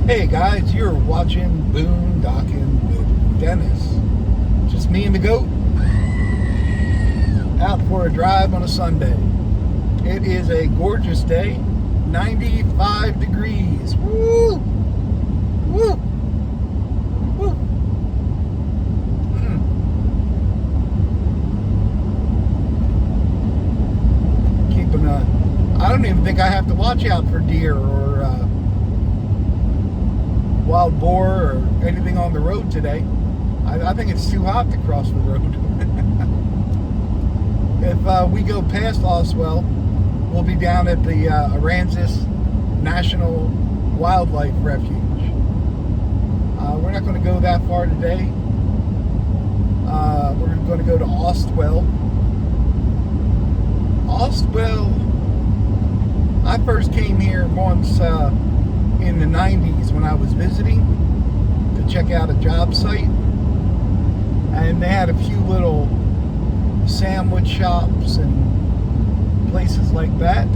Hey guys, you're watching Boondocking with Dennis. Just me and the goat out for a drive on a Sunday. It is a gorgeous day, 95 degrees. Woo! Woo! Woo! Keeping I don't even think I have to watch out for deer or wild boar or anything on the road today. I think it's too hot to cross the road. If we go past Austwell, we'll be down at the Aransas National Wildlife Refuge. We're not going to go that far today. We're going to go to Austwell. Austwell, I first came here once in the 90s when I was visiting to check out a job site, and they had a few little sandwich shops and places like that.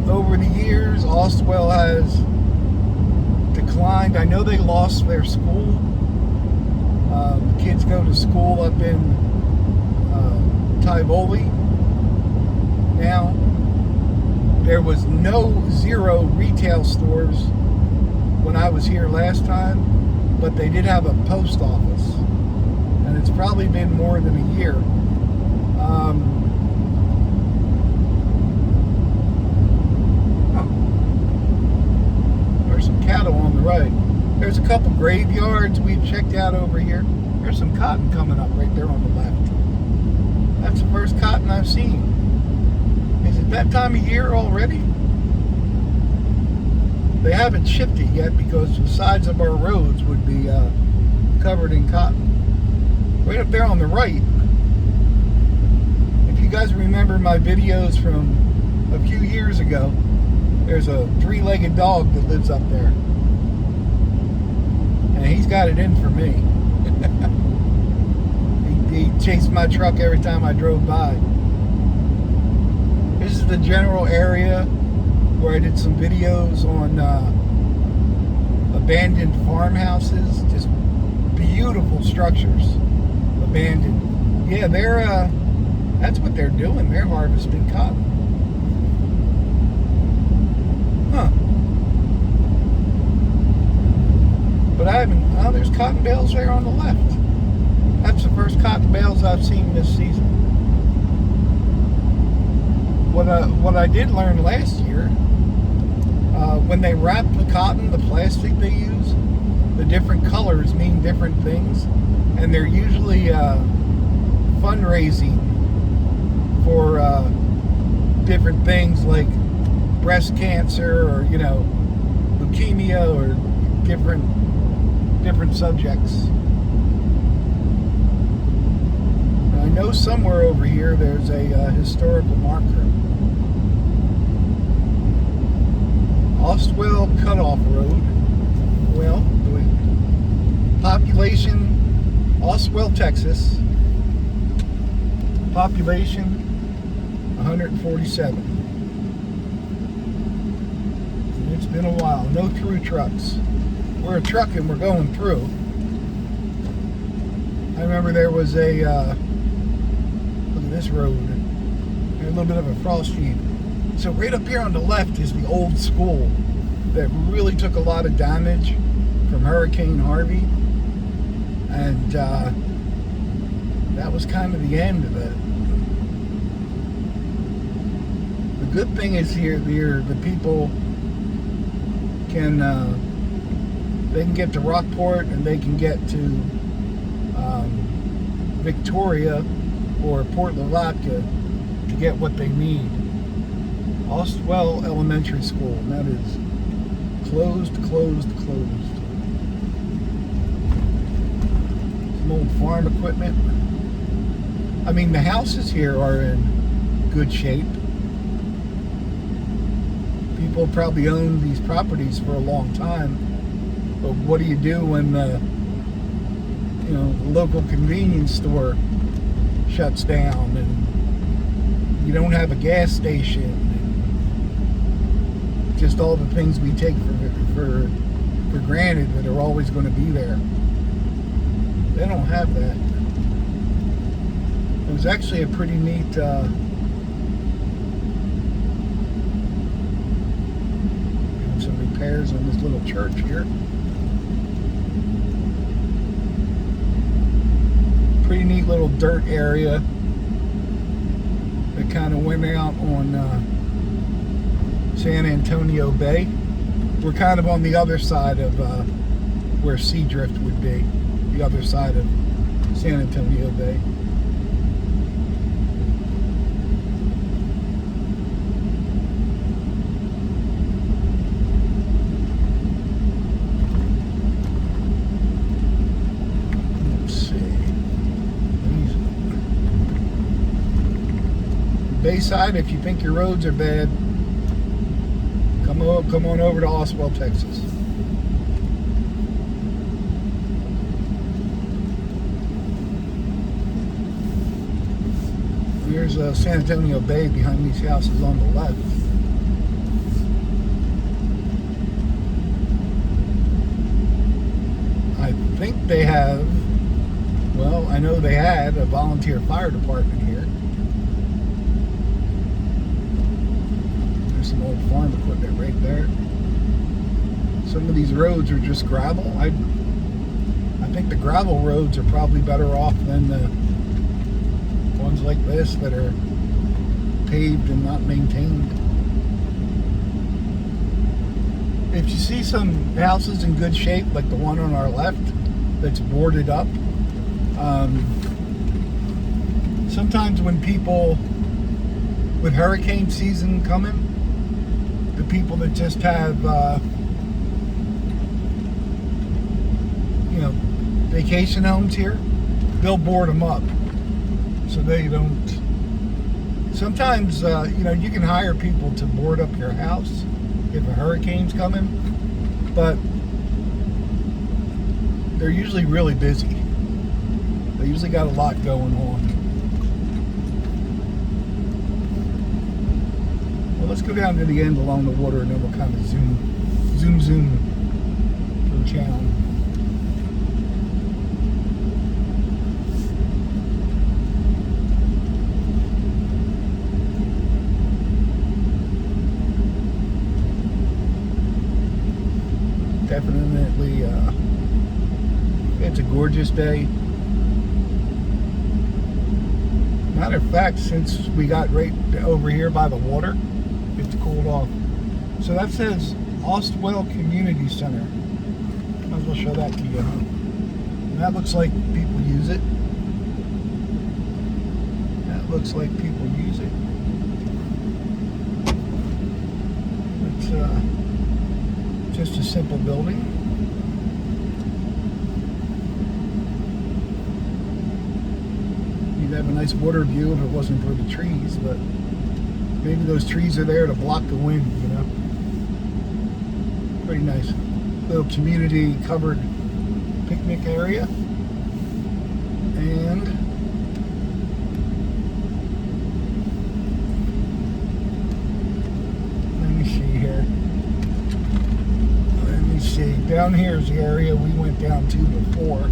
Over the years, Austwell has declined. I know they lost their school. The kids go to school up in Tivoli now. There was zero retail stores when I was here last time, but they did have a post office, and it's probably been more than a year. There's some cattle on the right. There's a couple graveyards we've checked out over here. There's some cotton coming up right there on the left. That's the first cotton I've seen. Is it that time of year already? They haven't shipped it yet because the sides of our roads would be covered in cotton. Right up there on the right, if you guys remember my videos from a few years ago, there's a three-legged dog that lives up there. And he's got it in for me. he chased my truck every time I drove by. This is the general area where I did some videos on abandoned farmhouses, just beautiful structures, abandoned. Yeah, that's what they're doing. They're harvesting cotton. Huh. But there's cotton bales there on the left. That's the first cotton bales I've seen this season. What I did learn last year, when they wrap the cotton, the plastic they use, the different colors mean different things, and they're usually fundraising for different things like breast cancer or leukemia or different subjects. I know somewhere over here there's a historical marker. Austwell Cutoff Road. Well, population, Austwell, Texas. Population 147. And it's been a while. No through trucks. We're a truck and we're going through. I remember there was a look at this road. There's a little bit of a frost heave. So right up here on the left is the old school that really took a lot of damage from Hurricane Harvey. And that was kind of the end of it. The good thing is here the people can they can get to Rockport and they can get to Victoria or Port Lavatka to get what they need. Austwell Elementary School, and that is closed. Some old farm equipment. I mean, the houses here are in good shape. People probably owned these properties for a long time, but what do you do when the local convenience store shuts down and you don't have a gas station? just all the things we take for granted that are always going to be there. They don't have that. It was actually a pretty neat doing some repairs on this little church here. Pretty neat little dirt area that kind of went out on San Antonio Bay. We're kind of on the other side of where Seadrift would be, the other side of San Antonio Bay. Bayside, if you think your roads are bad, come on over to Austwell, Texas. Here's San Antonio Bay behind these houses on the left. I think they have, well, I know they had a volunteer fire department here. Some old farm equipment right there. Some of these roads are just gravel. I think the gravel roads are probably better off than the ones like this that are paved and not maintained. If you see some houses in good shape, like the one on our left that's boarded up, sometimes when people with hurricane season coming, the people that just have, vacation homes here, they'll board them up so they don't. Sometimes, you can hire people to board up your house if a hurricane's coming, but they're usually really busy. They usually got a lot going on. Well, let's go down to the end along the water and then we'll kind of zoom through town. Definitely, it's a gorgeous day. Matter of fact, since we got right over here by the water, it's cooled off. So that says Austwell Community Center. Might as well show that to you. And that looks like people use it. That looks like people use it. It's just a simple building. You'd have a nice water view if it wasn't for the trees, but maybe those trees are there to block the wind, Pretty nice. Little community covered picnic area. And let me see here. Let me see. Down here is the area we went down to before.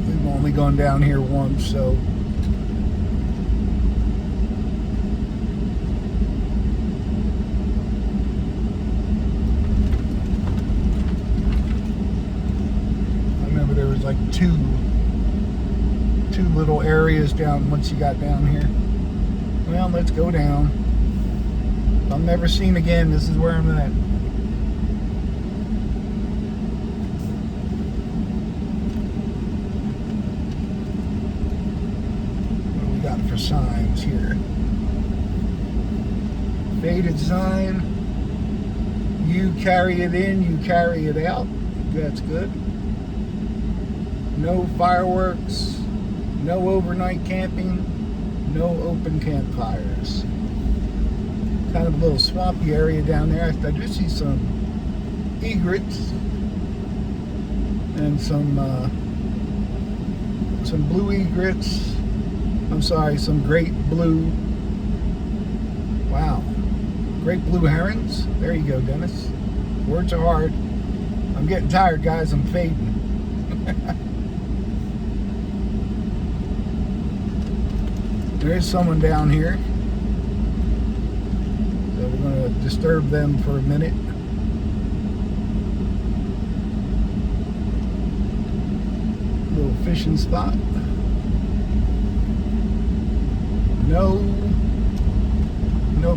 We've only gone down here once, so there was like two little areas down once you got down here. Well, let's go down. If I'm never seen again, this is where I'm at. What do we got for signs here? Faded sign. You carry it in, you carry it out. That's good. No fireworks, no overnight camping, no open campfires. Kind of a little swampy area down there. I do see some egrets and some blue egrets. I'm sorry, some great blue Great blue herons. There you go, Dennis. Words are hard. I'm getting tired, guys. I'm fading. There is someone down here. So we're going to disturb them for a minute. Little fishing spot. No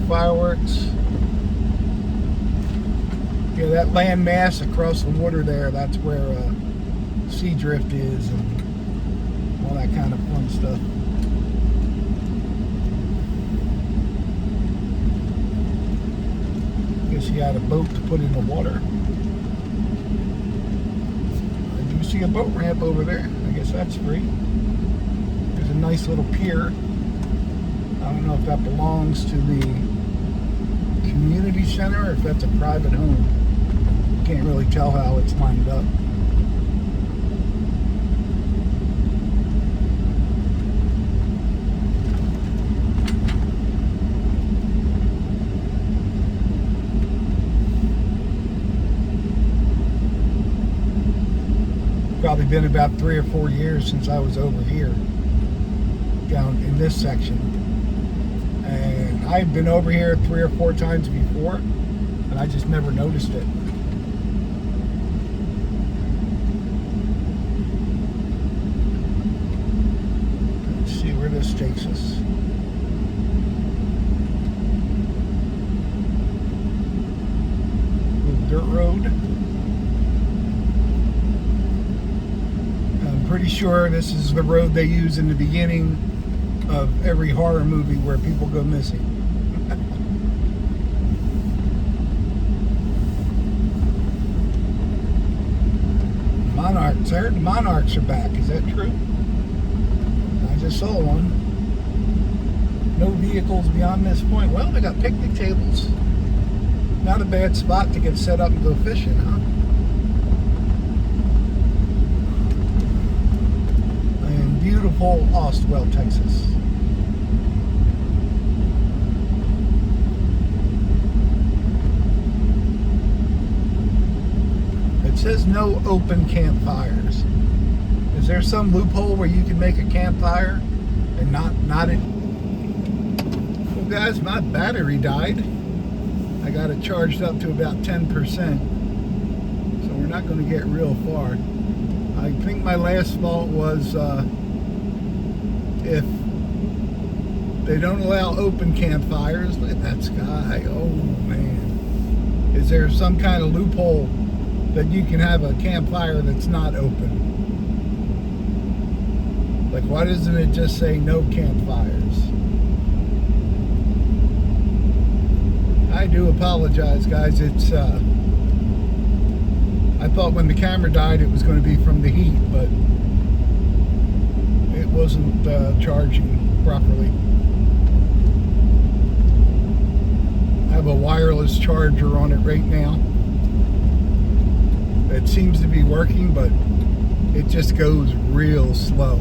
fireworks. Yeah, that land mass across the water there, that's where sea drift is and all that kind of fun stuff. Guess you got a boat to put in the water. I do see a boat ramp over there. I guess that's free. There's a nice little pier. I don't know if that belongs to the community center or if that's a private home. Can't really tell how it's lined up. Probably been about 3 or 4 years since I was over here, down in this section. And I've been over here 3 or 4 times before, and I just never noticed it. Let's see where this takes us. Little dirt road. I'm pretty sure this is the road they use in the beginning of every horror movie where people go missing. Monarchs. I heard the monarchs are back. Is that true? I just saw one. No vehicles beyond this point. Well, they got picnic tables. Not a bad spot to get set up and go fishing, huh? And beautiful Austwell, Texas. It says no open campfires. Is there some loophole where you can make a campfire and not it? Well, guys, my battery died. I got it charged up to about 10%, so we're not going to get real far. I think my last fault was if they don't allow open campfires. Look at that sky. Oh man, is there some kind of loophole that you can have a campfire that's not open? Like, why doesn't it just say no campfires? I do apologize, guys. It's I thought when the camera died it was going to be from the heat, but it wasn't charging properly. I have a wireless charger on it right now. It seems to be working, but it just goes real slow.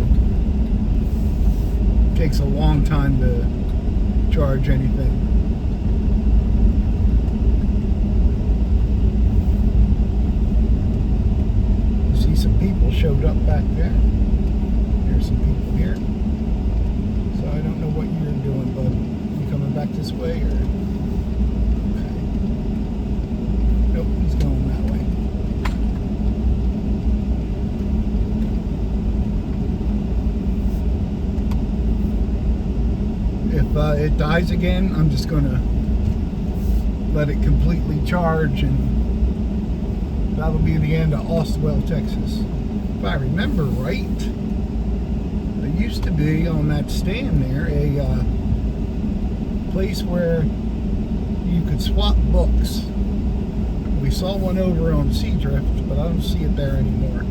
It takes a long time to charge anything. See, some people showed up back there. There's some people here. So I don't know what you're doing, bud. You coming back this way or? Okay. Nope, he's going that way. If it dies again, I'm just gonna let it completely charge, and that'll be the end of Austwell, Texas. If I remember right, there used to be on that stand there a place where you could swap books. We saw one over on Sea Drift, but I don't see it there anymore.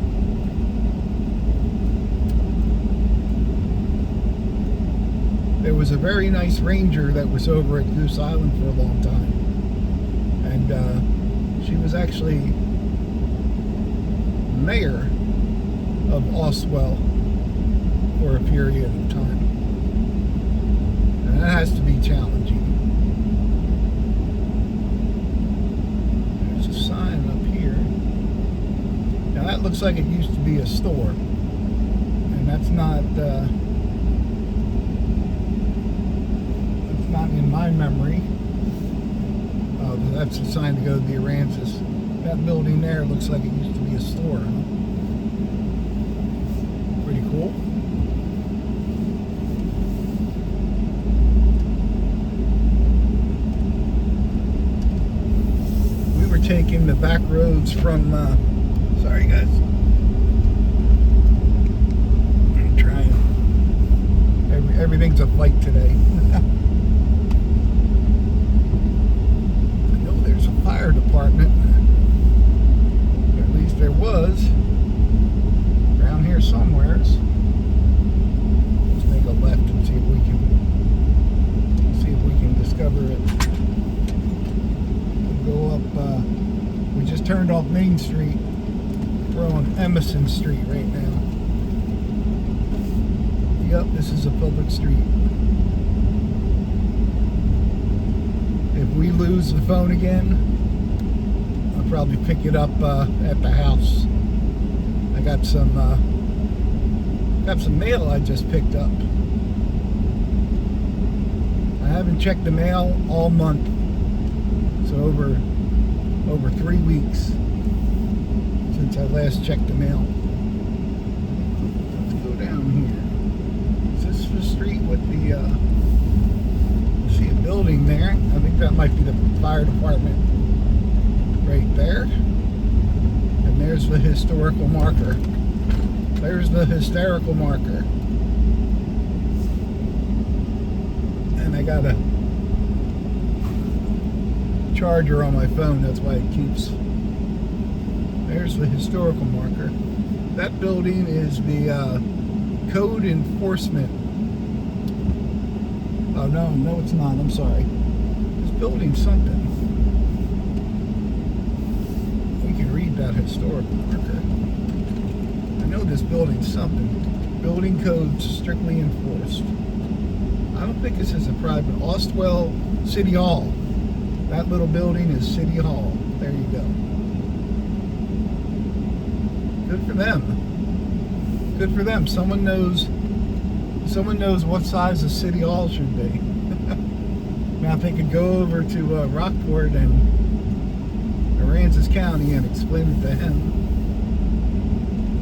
There was a very nice ranger that was over at Goose Island for a long time, and she was actually mayor of Austwell for a period of time, and that has to be challenging. like it used to be a store. And that's not in my memory. That's a sign to go to the Aransas. That building there looks like it used to be a store. Pretty cool. We were taking the back roads from, sorry guys. I'm trying. Everything's a fight today. Fire department, at least there was around here somewhere. Let's make a left and see if we can discover it. We'll go up, we just turned off Main Street. We're on Emerson Street right now. Yep, this is a public street. If we lose the phone again, I'll probably pick it up at the house. I got some mail I just picked up. I haven't checked the mail all month, so over 3 weeks since I last checked the mail. Let's go down here. Is this the street with the? See a building there. I think that might be the fire department right there. And there's the historical marker. There's the hysterical marker. And I got a charger on my phone, that's why it keeps. There's the historical marker. That building is the code enforcement. Oh, no, it's not. I'm sorry. This building's something. We can read that historical marker. I know this building's something. Building codes strictly enforced. I don't think this is a private. Austwell City Hall. That little building is City Hall. There you go. Good for them. Good for them. Someone knows what size a city hall should be. Now if they could go over to Rockport and Aransas County and explain it to him.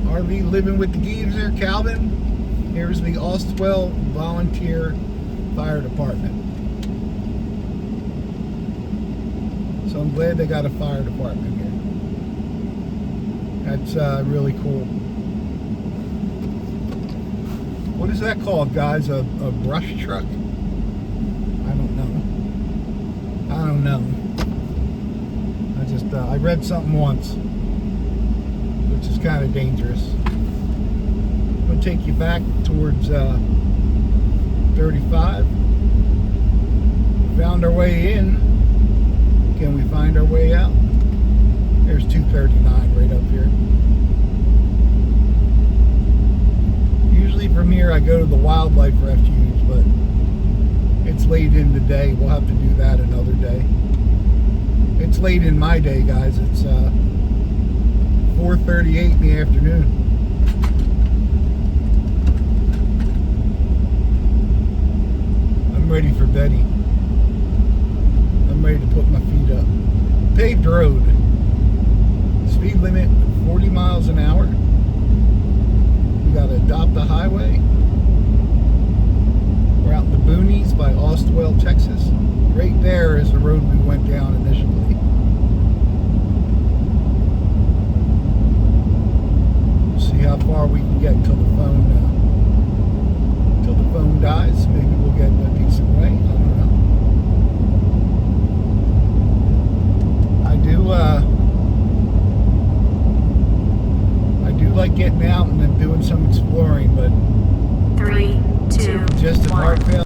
RV living with the geezer, Calvin. Here's the Austwell Volunteer Fire Department. So I'm glad they got a fire department here. That's really cool. What is that called, guys? A brush truck? I don't know. I read something once, which is kind of dangerous. I'm going to take you back towards 35. We found our way in. Can we find our way out? There's 239 right up here. Usually from here I go to the wildlife refuge, but it's late in the day. We'll have to do that another day. It's late in my day, guys. It's 4:38 in the afternoon. I'm ready for Betty. I'm ready to put my feet up. Paved road. Speed limit 40 miles an hour. We got to adopt the highway. We're out in the boonies by Austwell, Texas. Right there is the road we went down initially. See how far we can get until the phone dies. Maybe we'll get a decent way. I don't know. I do like getting out and then doing some exploring, but 3, 2, just a 1. hard fail.